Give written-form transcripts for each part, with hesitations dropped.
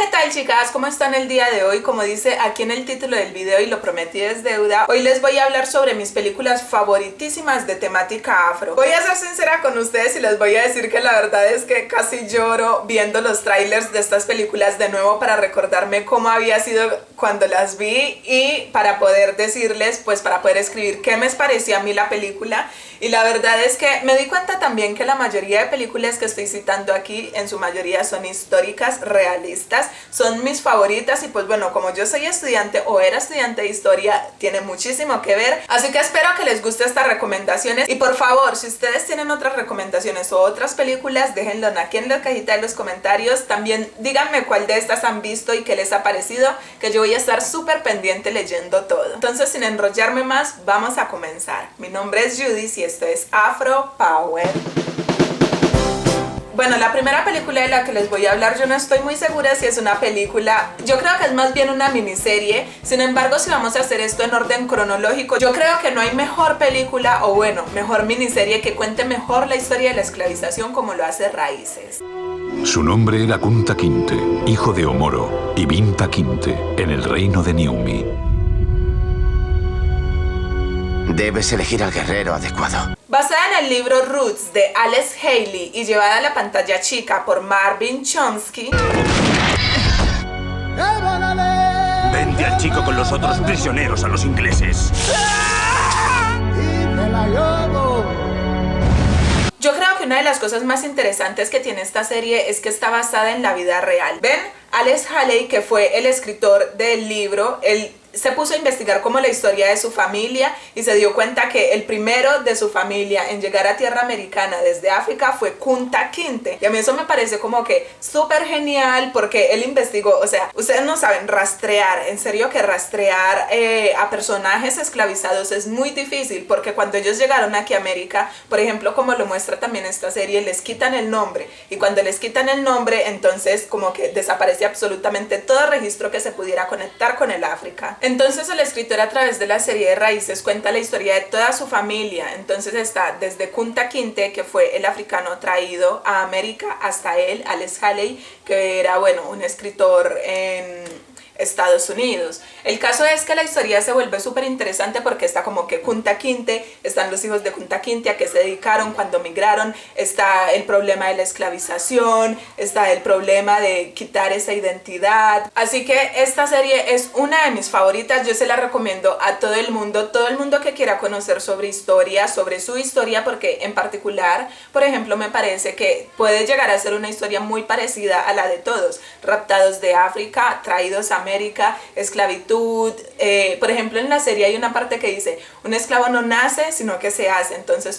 ¿qué tal, chicas? ¿Cómo están el día de hoy? Como dice aquí en el título del video y lo prometí es deuda, hoy les voy a hablar sobre mis películas favoritísimas de temática afro. Voy a ser sincera con ustedes y les voy a decir que la verdad es que casi lloro viendo los trailers de estas películas de nuevo para recordarme cómo había sido cuando las vi y para poder decirles, pues para poder escribir qué me parecía a mí la película. Y la verdad es que me di cuenta también que la mayoría de películas que estoy citando aquí en su mayoría son históricas, realistas, son mis favoritas y pues bueno, como yo soy estudiante o era estudiante de historia, tiene muchísimo que ver, así que espero que les guste estas recomendaciones y por favor, si ustedes tienen otras recomendaciones o otras películas, déjenlo aquí en la cajita de los comentarios, también díganme cuál de estas han visto y qué les ha parecido, que yo voy a estar súper pendiente leyendo todo. Entonces, sin enrollarme más, vamos a comenzar. Mi nombre es Judy y esto es Afro Power. Bueno, la primera película de la que les voy a hablar, yo no estoy muy segura si es una película, yo creo que es más bien una miniserie. Sin embargo, si vamos a hacer esto en orden cronológico, yo creo que no hay mejor película o bueno, mejor miniserie que cuente mejor la historia de la esclavización como lo hace Raíces. Su nombre era Kunta Kinte, hijo de Omoro y Binta Kinte, en el reino de Niumi. Debes elegir al guerrero adecuado. Basada en el libro Roots de Alex Haley y llevada a la pantalla chica por Marvin Chomsky. Vende al chico con los otros prisioneros a los ingleses. Yo creo que una de las cosas más interesantes que tiene esta serie es que está basada en la vida real. ¿Ven? Alex Haley, que fue el escritor del libro, él se puso a investigar como la historia de su familia y se dio cuenta que el primero de su familia en llegar a tierra americana desde África fue Kunta Kinte. Y a mí eso me parece como que súper genial porque él investigó, o sea, ustedes no saben rastrear, en serio que rastrear a personajes esclavizados es muy difícil porque cuando ellos llegaron aquí a América, por ejemplo, como lo muestra también esta serie, les quitan el nombre y cuando les quitan el nombre, entonces como que desaparece absolutamente todo registro que se pudiera conectar con el África. Entonces el escritor a través de la serie de Raíces cuenta la historia de toda su familia. Entonces está desde Kunta Kinte, que fue el africano traído a América, hasta él, Alex Haley, que era, bueno, un escritor en Estados Unidos. El caso es que la historia se vuelve súper interesante porque está como que Kunta Kinte, están los hijos de Kunta Kinte a que se dedicaron cuando migraron, está el problema de la esclavización, está el problema de quitar esa identidad. Así que esta serie es una de mis favoritas, yo se la recomiendo a todo el mundo que quiera conocer sobre historia, sobre su historia, porque en particular, por ejemplo, me parece que puede llegar a ser una historia muy parecida a la de todos, raptados de África, traídos a América, esclavitud. Por ejemplo, en la serie hay una parte que dice, un esclavo no nace, sino que se hace. Entonces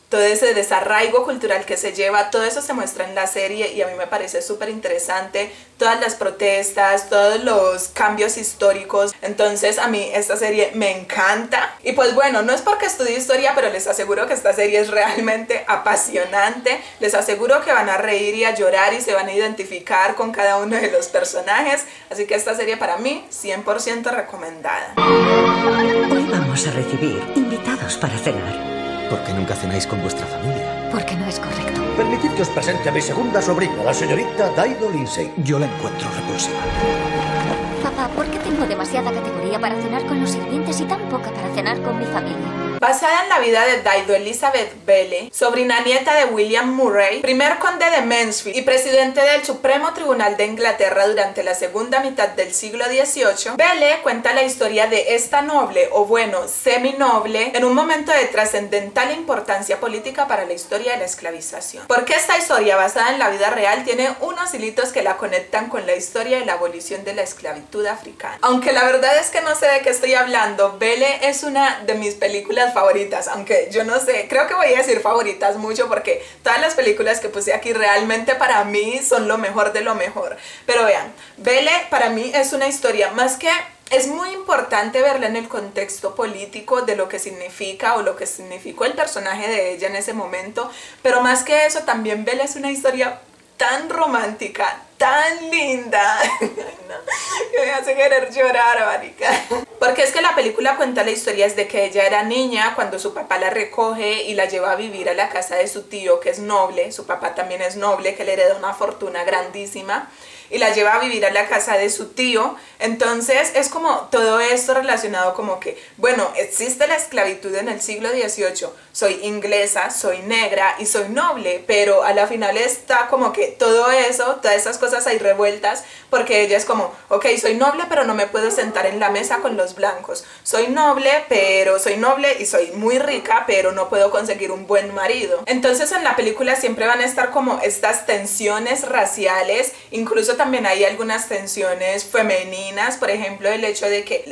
todo ese desarraigo cultural que se lleva, todo eso se muestra en la serie y a mí me parece súper interesante, todas las protestas, todos los cambios históricos. Entonces a mí esta serie me encanta y pues bueno, no es porque estudie historia, pero les aseguro que esta serie es realmente apasionante, les aseguro que van a reír y a llorar y se van a identificar con cada uno de los personajes, así que esta serie para mí 100% recomendada. Hoy vamos a recibir invitados para cenar. ¿Por qué nunca cenáis con vuestra familia? Porque no es correcto. Permitid que os presente a mi segunda sobrina, la señorita Dido Lindsay. Yo la encuentro repulsiva. Papá, ¿por qué tengo demasiada categoría para cenar con los sirvientes y tan poca para cenar con mi familia? Basada en la vida de Dido Elizabeth Bailey, sobrina nieta de William Murray, primer conde de Mansfield y presidente del Supremo Tribunal de Inglaterra durante la segunda mitad del siglo XVIII, Bailey cuenta la historia de esta noble, o bueno, seminoble, en un momento de trascendental importancia política para la historia de la esclavización. Porque esta historia, basada en la vida real, tiene unos hilitos que la conectan con la historia de la abolición de la esclavitud africana. Aunque la verdad es que no sé de qué estoy hablando, Bailey es una de mis películas favoritas, aunque yo no sé, creo que voy a decir favoritas mucho porque todas las películas que puse aquí realmente para mí son lo mejor de lo mejor. Pero vean, Bailey para mí es una historia más que... Es muy importante verla en el contexto político de lo que significa o lo que significó el personaje de ella en ese momento, pero más que eso también Bailey es una historia tan romántica, tan linda. No, que me hace querer llorar, marica. Porque es que la película cuenta la historia desde que ella era niña, cuando su papá la recoge y la lleva a vivir a la casa de su tío, que es noble. Su papá también es noble, que le hereda una fortuna grandísima. Y la lleva a vivir a la casa de su tío. Entonces es como todo esto relacionado como que, bueno, existe la esclavitud en el siglo XVIII, soy inglesa, soy negra y soy noble, pero a la final está como que todo eso, todas esas cosas ahí revueltas, porque ella es como, ok, soy noble pero no me puedo sentar en la mesa con los blancos, soy noble y soy muy rica, pero no puedo conseguir un buen marido. Entonces en la película siempre van a estar como estas tensiones raciales, incluso también hay algunas tensiones femeninas, por ejemplo el hecho de que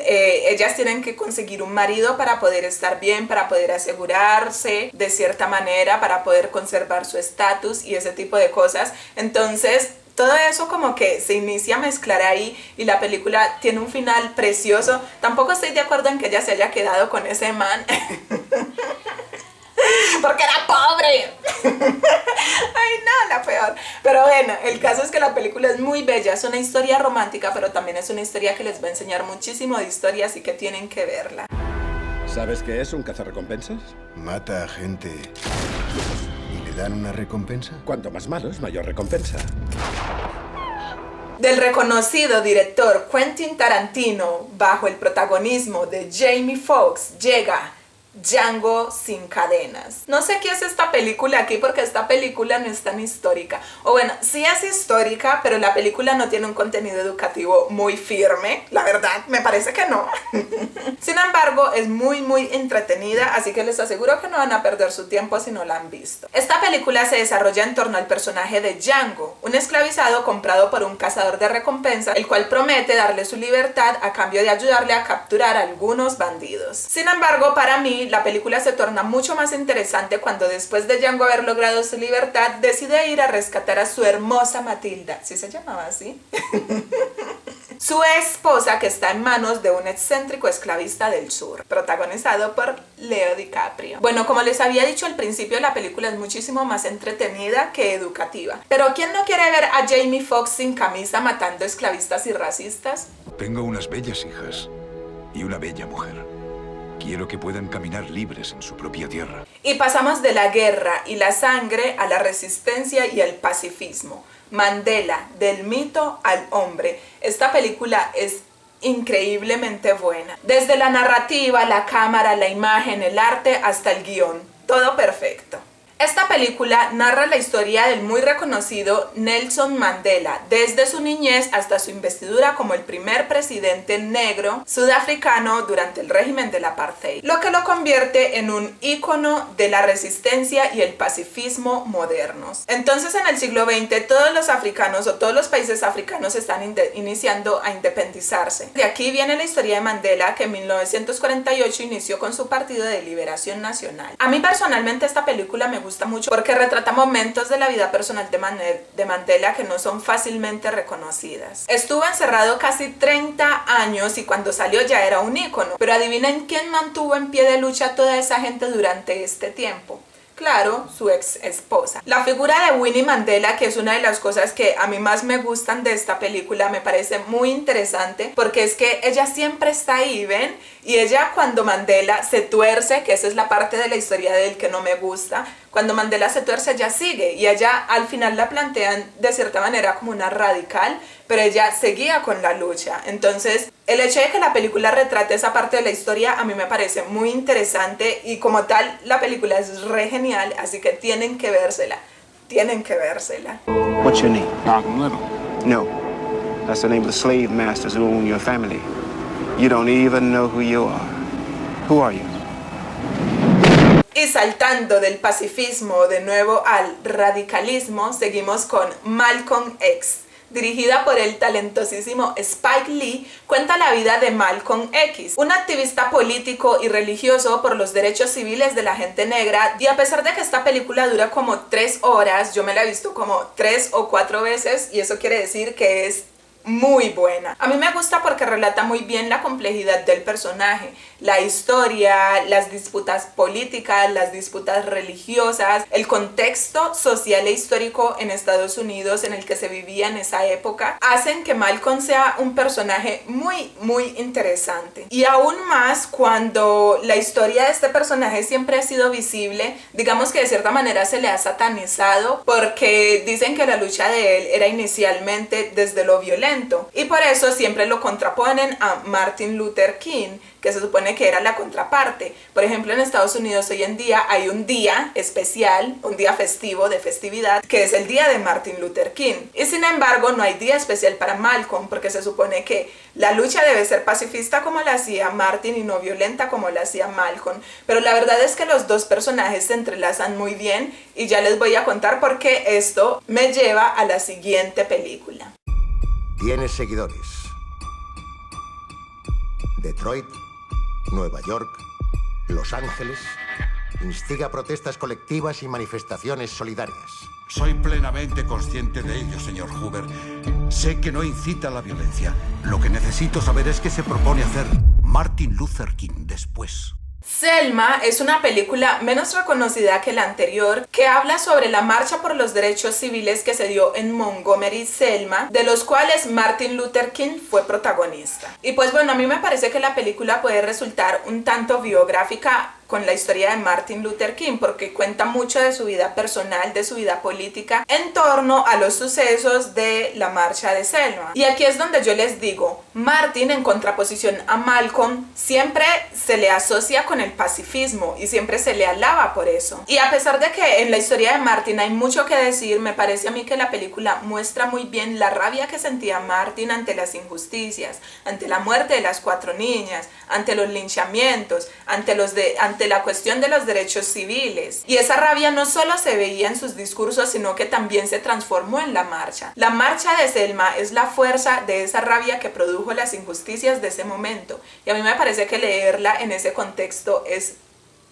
ellas tienen que conseguir un marido para poder estar bien, para poder asegurarse de cierta manera, para poder conservar su estatus y ese tipo de cosas. Entonces todo eso como que se inicia a mezclar ahí y la película tiene un final precioso. Tampoco estoy de acuerdo en que ella se haya quedado con ese man porque era pobre. Ay no, la peor. Pero bueno, el caso es que la película es muy bella, es una historia romántica, pero también es una historia que les va a enseñar muchísimo de historia, así que tienen que verla. ¿Sabes qué es un cazarrecompensas? Mata a gente y le dan una recompensa. Cuanto más malos, mayor recompensa. Del reconocido director Quentin Tarantino, bajo el protagonismo de Jamie Foxx, llega Django sin cadenas. No sé qué es esta película aquí porque esta película no es tan histórica. O bueno, sí es histórica, pero la película no tiene un contenido educativo muy firme. La verdad, me parece que no. Sin embargo, es muy entretenida, así que les aseguro que no van a perder su tiempo si no la han visto. Esta película se desarrolla en torno al personaje de Django, un esclavizado comprado por un cazador de recompensas, el cual promete darle su libertad a cambio de ayudarle a capturar a algunos bandidos. Sin embargo, para mí, la película se torna mucho más interesante cuando después de Django haber logrado su libertad, decide ir a rescatar a su hermosa Matilda, ¿sí se llamaba así? Su esposa, que está en manos de un excéntrico esclavista del sur, protagonizado por Leo DiCaprio. Bueno, como les había dicho al principio, la película es muchísimo más entretenida que educativa. Pero ¿quién no quiere ver a Jamie Foxx sin camisa matando esclavistas y racistas? Tengo unas bellas hijas y una bella mujer. Quiero que puedan caminar libres en su propia tierra. Y pasamos de la guerra y la sangre a la resistencia y el pacifismo. Mandela, del mito al hombre. Esta película es increíblemente buena. Desde la narrativa, la cámara, la imagen, el arte, hasta el guión. Todo perfecto. Esta película narra la historia del muy reconocido Nelson Mandela, desde su niñez hasta su investidura como el primer presidente negro sudafricano durante el régimen del apartheid, lo que lo convierte en un ícono de la resistencia y el pacifismo modernos. Entonces, en el siglo XX, todos los africanos o todos los países africanos están iniciando a independizarse. De aquí viene la historia de Mandela, que en 1948 inició con su Partido de Liberación Nacional. A mí personalmente esta película me gusta mucho porque retrata momentos de la vida personal de Mandela que no son fácilmente reconocidas. Estuvo encerrado casi 30 años y cuando salió ya era un ícono, pero adivinen quién mantuvo en pie de lucha a toda esa gente durante este tiempo. Claro, su ex esposa. La figura de Winnie Mandela, que es una de las cosas que a mí más me gustan de esta película, me parece muy interesante porque es que ella siempre está ahí, ¿ven? Y ella, cuando Mandela se tuerce, que esa es la parte de la historia de él que no me gusta, cuando Mandela se tuerce ella sigue y ella al final la plantean de cierta manera como una radical, pero ella seguía con la lucha. Entonces el hecho de que la película retrate esa parte de la historia a mí me parece muy interesante y como tal la película es re genial, así que tienen que vérsela. What's your name? Malcolm Little. No, that's the name of the slave masters who own your family. You don't even know who you are. Who are you? Y saltando del pacifismo de nuevo al radicalismo, seguimos con Malcolm X. Dirigida por el talentosísimo Spike Lee, cuenta la vida de Malcolm X, un activista político y religioso por los derechos civiles de la gente negra. Y a pesar de que esta película dura como 3 horas, yo me la he visto como 3 o 4 veces y eso quiere decir que es muy buena. A mí me gusta porque relata muy bien la complejidad del personaje, la historia, las disputas políticas, las disputas religiosas, el contexto social e histórico en Estados Unidos en el que se vivía en esa época, hacen que Malcolm sea un personaje muy interesante. Y aún más cuando la historia de este personaje siempre ha sido visible, digamos que de cierta manera se le ha satanizado porque dicen que la lucha de él era inicialmente desde lo violento. Y por eso siempre lo contraponen a Martin Luther King, que se supone que era la contraparte. Por ejemplo, en Estados Unidos hoy en día hay un día especial, un día festivo de festividad, que es el día de Martin Luther King. Y sin embargo, no hay día especial para Malcolm, porque se supone que la lucha debe ser pacifista como la hacía Martin y no violenta como la hacía Malcolm. Pero la verdad es que los dos personajes se entrelazan muy bien y ya les voy a contar por qué esto me lleva a la siguiente película. Tiene seguidores. Detroit, Nueva York, Los Ángeles. Instiga protestas colectivas y manifestaciones solidarias. Soy plenamente consciente de ello, señor Hoover. Sé que no incita a la violencia. Lo que necesito saber es qué se propone hacer Martin Luther King después. Selma es una película menos reconocida que la anterior, que habla sobre la marcha por los derechos civiles que se dio en Montgomery, Selma, de los cuales Martin Luther King fue protagonista. Y pues bueno, a mí me parece que la película puede resultar un tanto biográfica con la historia de Martin Luther King, porque cuenta mucho de su vida personal, de su vida política, en torno a los sucesos de la marcha de Selma. Y aquí es donde yo les digo, Martin, en contraposición a Malcolm, siempre se le asocia con el pacifismo y siempre se le alaba por eso. Y a pesar de que en la historia de Martin hay mucho que decir, me parece a mí que la película muestra muy bien la rabia que sentía Martin ante las injusticias, ante la muerte de las 4 niñas, ante los linchamientos, ante la cuestión de los derechos civiles. Y esa rabia no solo se veía en sus discursos, sino que también se transformó en la marcha. La marcha de Selma es la fuerza de esa rabia que produjo las injusticias de ese momento. Y a mí me parece que leerla en ese contexto es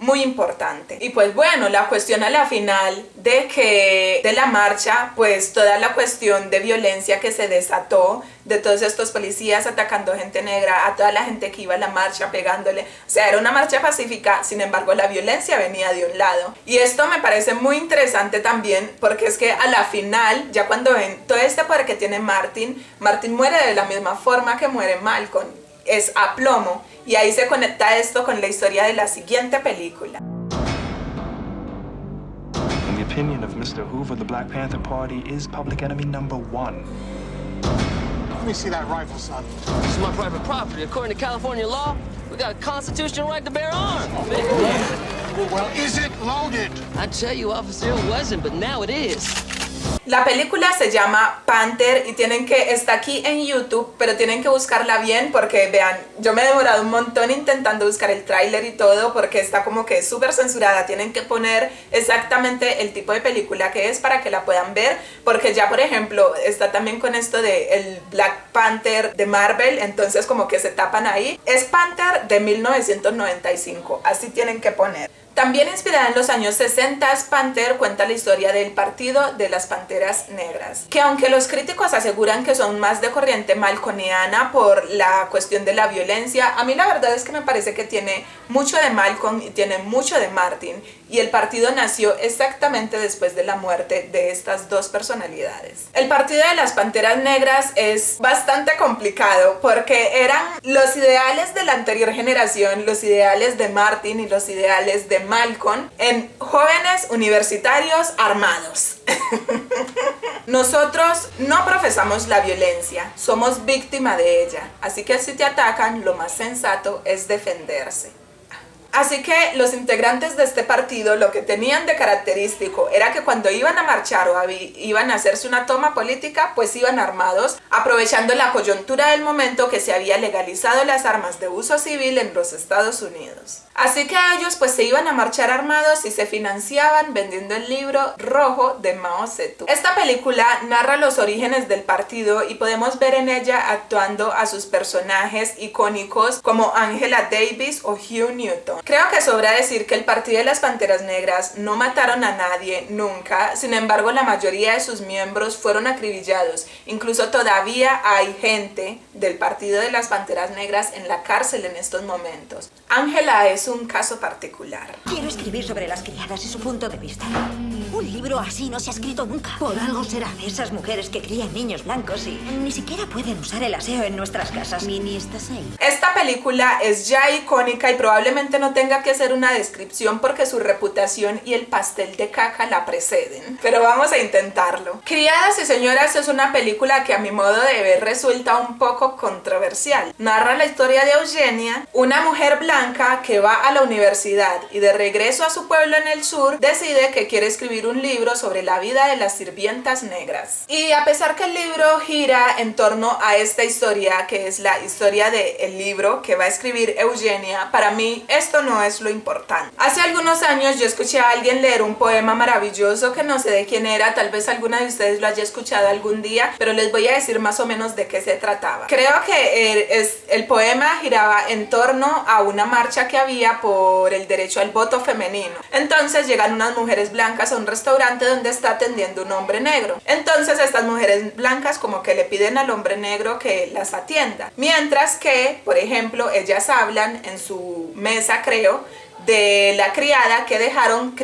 muy importante. Y pues bueno, la cuestión a la final de la marcha, pues toda la cuestión de violencia que se desató, de todos estos policías atacando gente negra, a toda la gente que iba a la marcha pegándole, o sea, era una marcha pacífica, sin embargo la violencia venía de un lado. Y esto me parece muy interesante también, porque es que a la final, ya cuando ven todo este poder que tiene Martin muere de la misma forma que muere Malcolm, es a plomo. Y ahí se conecta esto con la historia de la siguiente película. In the opinion of Mr. Hoover, the Black Panther Party is public enemy number 1. Let me see that rifle, son. This is my private property. According to California law, we got a constitutional right to bear arms. Well, is it loaded? I tell you, officer, it wasn't, but now it is. La película se llama Panther y está aquí en YouTube, pero tienen que buscarla bien porque vean, yo me he demorado un montón intentando buscar el tráiler y todo porque está como que súper censurada. Tienen que poner exactamente el tipo de película que es para que la puedan ver, porque ya por ejemplo está también con esto de el Black Panther de Marvel, entonces como que se tapan ahí. Es Panther de 1995, así tienen que poner. También inspirada en los años 60, Panther cuenta la historia del Partido de las Panteras Negras, que aunque los críticos aseguran que son más de corriente malcolmiana por la cuestión de la violencia, a mí la verdad es que me parece que tiene mucho de Malcolm y tiene mucho de Martin, y el partido nació exactamente después de la muerte de estas dos personalidades. El Partido de las Panteras Negras es bastante complicado porque eran los ideales de la anterior generación, los ideales de Martin y los ideales de Malcolm en jóvenes universitarios armados. Nosotros no profesamos la violencia, somos víctima de ella, así que si te atacan, lo más sensato es defenderse. Así que los integrantes de este partido lo que tenían de característico era que cuando iban a marchar o iban a hacerse una toma política, pues iban armados, aprovechando la coyuntura del momento que se había legalizado las armas de uso civil en los Estados Unidos. Así que ellos pues se iban a marchar armados y se financiaban vendiendo el libro rojo de Mao Zedong. Esta película narra los orígenes del partido y podemos ver en ella actuando a sus personajes icónicos como Angela Davis o Hugh Newton. Creo que sobra decir que el Partido de las Panteras Negras no mataron a nadie nunca, sin embargo la mayoría de sus miembros fueron acribillados. Incluso todavía hay gente del Partido de las Panteras Negras en la cárcel en estos momentos. Ángela es un caso particular. Quiero escribir sobre las criadas y su punto de vista. Un libro así no se ha escrito nunca. Por algo será. Esas mujeres que crían niños blancos y ni siquiera pueden usar el aseo en nuestras casas. Minnie, ¿estás ahí? Esta película es ya icónica y probablemente no tenga que hacer una descripción porque su reputación y el pastel de caca la preceden. Pero vamos a intentarlo. Criadas y Señoras es una película que a mi modo de ver resulta un poco controversial. Narra la historia de Eugenia, una mujer blanca que va a la universidad y de regreso a su pueblo en el sur decide que quiere escribir un libro sobre la vida de las sirvientas negras. Y a pesar que el libro gira en torno a esta historia, que es la historia del libro que va a escribir Eugenia, para mí esto no es lo importante. Hace algunos años yo escuché a alguien leer un poema maravilloso que no sé de quién era, tal vez alguna de ustedes lo haya escuchado algún día, pero les voy a decir más o menos de qué se trataba. Creo que el poema giraba en torno a una marcha que había por el derecho al voto femenino. Entonces llegan unas mujeres blancas a un restaurante donde está atendiendo un hombre negro. Entonces estas mujeres blancas como que le piden al hombre negro que las atienda. Mientras que, por ejemplo, ellas hablan en su mesa, creo, de la criada que dejaron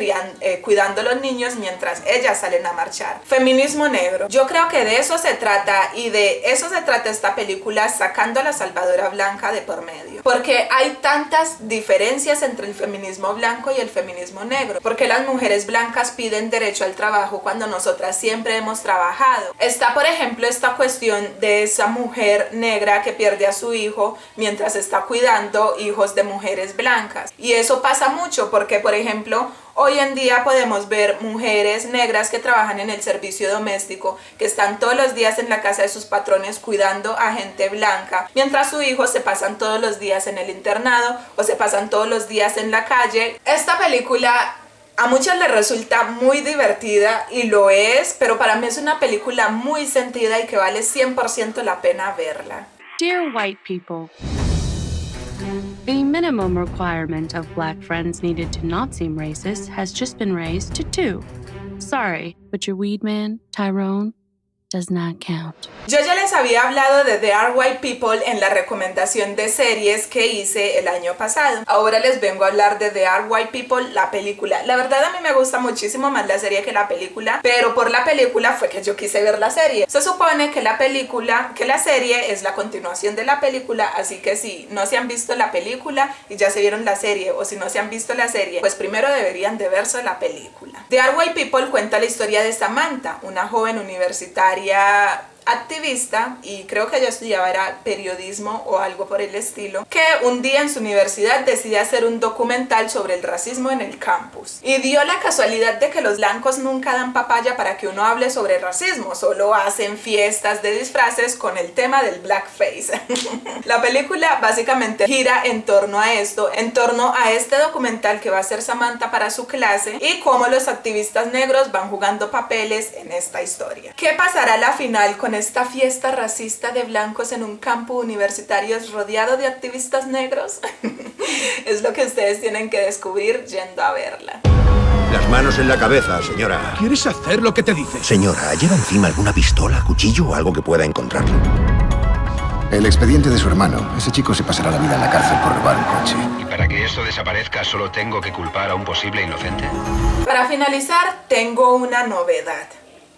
cuidando a los niños mientras ellas salen a marchar. Feminismo negro. Yo creo que de eso se trata y de eso se trata esta película, sacando a la salvadora blanca de por medio. Porque hay tantas diferencias entre el feminismo blanco y el feminismo negro. Porque las mujeres blancas piden derecho al trabajo cuando nosotras siempre hemos trabajado. Está, por ejemplo, esta cuestión de esa mujer negra que pierde a su hijo mientras está cuidando hijos de mujeres blancas. Y eso pasa mucho porque, por ejemplo, hoy en día podemos ver mujeres negras que trabajan en el servicio doméstico, que están todos los días en la casa de sus patrones cuidando a gente blanca, mientras sus hijos se pasan todos los días en el internado o se pasan todos los días en la calle. Esta película a muchas les resulta muy divertida y lo es, pero para mí es una película muy sentida y que vale 100% la pena verla. Dear white people, the minimum requirement of black friends needed to not seem racist has just been raised to 2. Sorry, but your weed man, Tyrone, does not count. Yo ya les había hablado de The Are White People en la recomendación de series que hice el año pasado. Ahora les vengo a hablar de The Are White People, la película. La verdad a mí me gusta muchísimo más la serie que la película, pero por la película fue que yo quise ver la serie. Se supone que la serie es la continuación de la película, así que si no se han visto la película y ya se vieron la serie, o si no se han visto la serie, pues primero deberían de verse la película. The Are White People cuenta la historia de Samantha, una joven universitaria activista, y creo que ella estudiaba era periodismo o algo por el estilo, que un día en su universidad decide hacer un documental sobre el racismo en el campus. Y dio la casualidad de que los blancos nunca dan papaya para que uno hable sobre racismo, solo hacen fiestas de disfraces con el tema del blackface. La película básicamente gira en torno a esto, en torno a este documental que va a hacer Samantha para su clase y cómo los activistas negros van jugando papeles en esta historia. ¿Qué pasará a la final con esta fiesta racista de blancos en un campus universitario rodeado de activistas negros? Es lo que ustedes tienen que descubrir yendo a verla. Las manos en la cabeza, señora. ¿Quieres hacer lo que te dice? Señora, ¿lleva encima alguna pistola, cuchillo o algo que pueda encontrarlo? El expediente de su hermano. Ese chico se pasará la vida en la cárcel por robar un coche. ¿Y para que eso desaparezca solo tengo que culpar a un posible inocente? Para finalizar, tengo una novedad.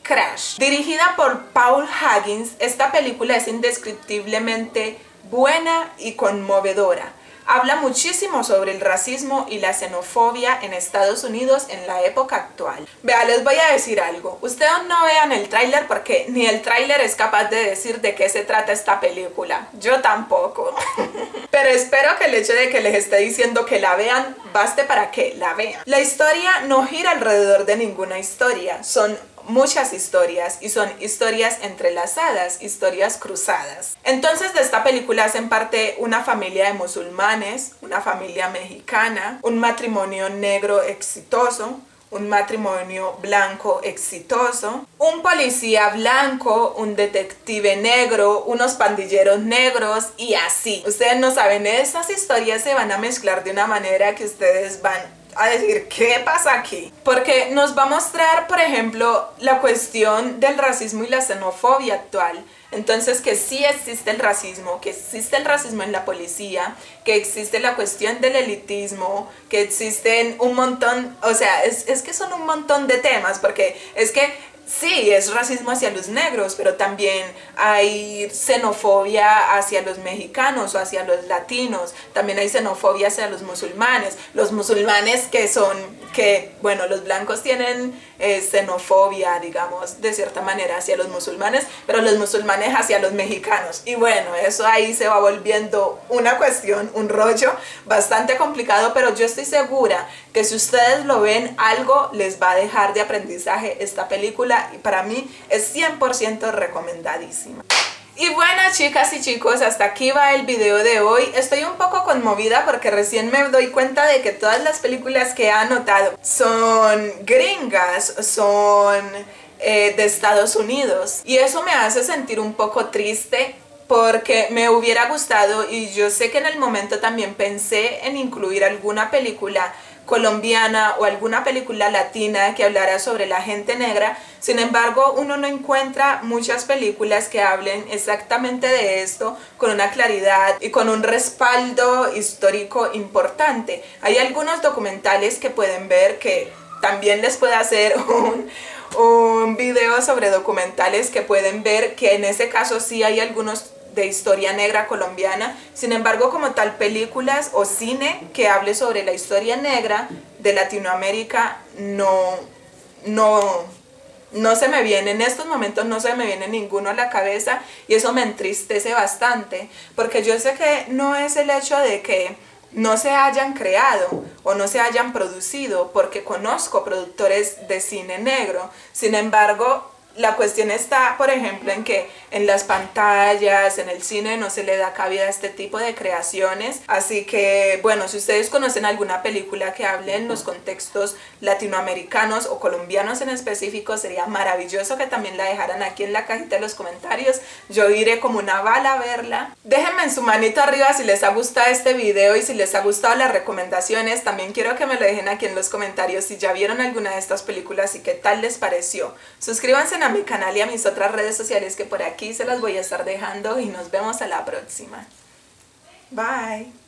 Crash. Dirigida por Paul Higgins, esta película es indescriptiblemente buena y conmovedora. Habla muchísimo sobre el racismo y la xenofobia en Estados Unidos en la época actual. Vea, les voy a decir algo. Ustedes no vean el tráiler porque ni el tráiler es capaz de decir de qué se trata esta película. Yo tampoco. Pero espero que el hecho de que les esté diciendo que la vean baste para que la vean. La historia no gira alrededor de ninguna historia. Son muchas historias y son historias entrelazadas, historias cruzadas. Entonces de esta película hacen parte una familia de musulmanes, una familia mexicana, un matrimonio negro exitoso, un matrimonio blanco exitoso, un policía blanco, un detective negro, unos pandilleros negros y así. Ustedes no saben, esas historias se van a mezclar de una manera que ustedes van a decir, ¿qué pasa aquí? Porque nos va a mostrar, por ejemplo, la cuestión del racismo y la xenofobia actual. Entonces, que sí existe el racismo, que existe el racismo en la policía, que existe la cuestión del elitismo, que existen un montón, o sea, es que son un montón de temas, porque es que sí, es racismo hacia los negros, pero también hay xenofobia hacia los mexicanos o hacia los latinos. También hay xenofobia hacia los musulmanes. Los musulmanes bueno, los blancos tienen xenofobia, digamos, de cierta manera hacia los musulmanes, pero los musulmanes hacia los mexicanos. Y bueno, eso ahí se va volviendo una cuestión, un rollo bastante complicado, pero yo estoy segura que si ustedes lo ven, algo les va a dejar de aprendizaje esta película y para mí es 100% recomendadísima. Y bueno, chicas y chicos, hasta aquí va el video de hoy. Estoy un poco conmovida porque recién me doy cuenta de que todas las películas que he anotado son gringas, son de Estados Unidos. Y eso me hace sentir un poco triste porque me hubiera gustado, y yo sé que en el momento también pensé en incluir alguna película colombiana o alguna película latina que hablara sobre la gente negra. Sin embargo, uno no encuentra muchas películas que hablen exactamente de esto con una claridad y con un respaldo histórico importante. Hay algunos documentales que pueden ver, que también les puedo hacer un video sobre documentales que pueden ver, que en ese caso sí hay algunos de historia negra colombiana. Sin embargo, como tal, películas o cine que hable sobre la historia negra de Latinoamérica no se me viene, en estos momentos no se me viene ninguno a la cabeza, y eso me entristece bastante, porque yo sé que no es el hecho de que no se hayan creado o no se hayan producido, porque conozco productores de cine negro. Sin embargo, la cuestión está, por ejemplo, en que en las pantallas, en el cine, no se le da cabida a este tipo de creaciones. Así que, bueno, si ustedes conocen alguna película que hable en los contextos latinoamericanos o colombianos en específico, sería maravilloso que también la dejaran aquí en la cajita de los comentarios. Yo iré como una bala a verla. Déjenme en su manito arriba si les ha gustado este video y si les ha gustado las recomendaciones. También quiero que me lo dejen aquí en los comentarios si ya vieron alguna de estas películas y qué tal les pareció. Suscríbanse a mi canal y a mis otras redes sociales que por aquí se las voy a estar dejando, y nos vemos a la próxima. Bye.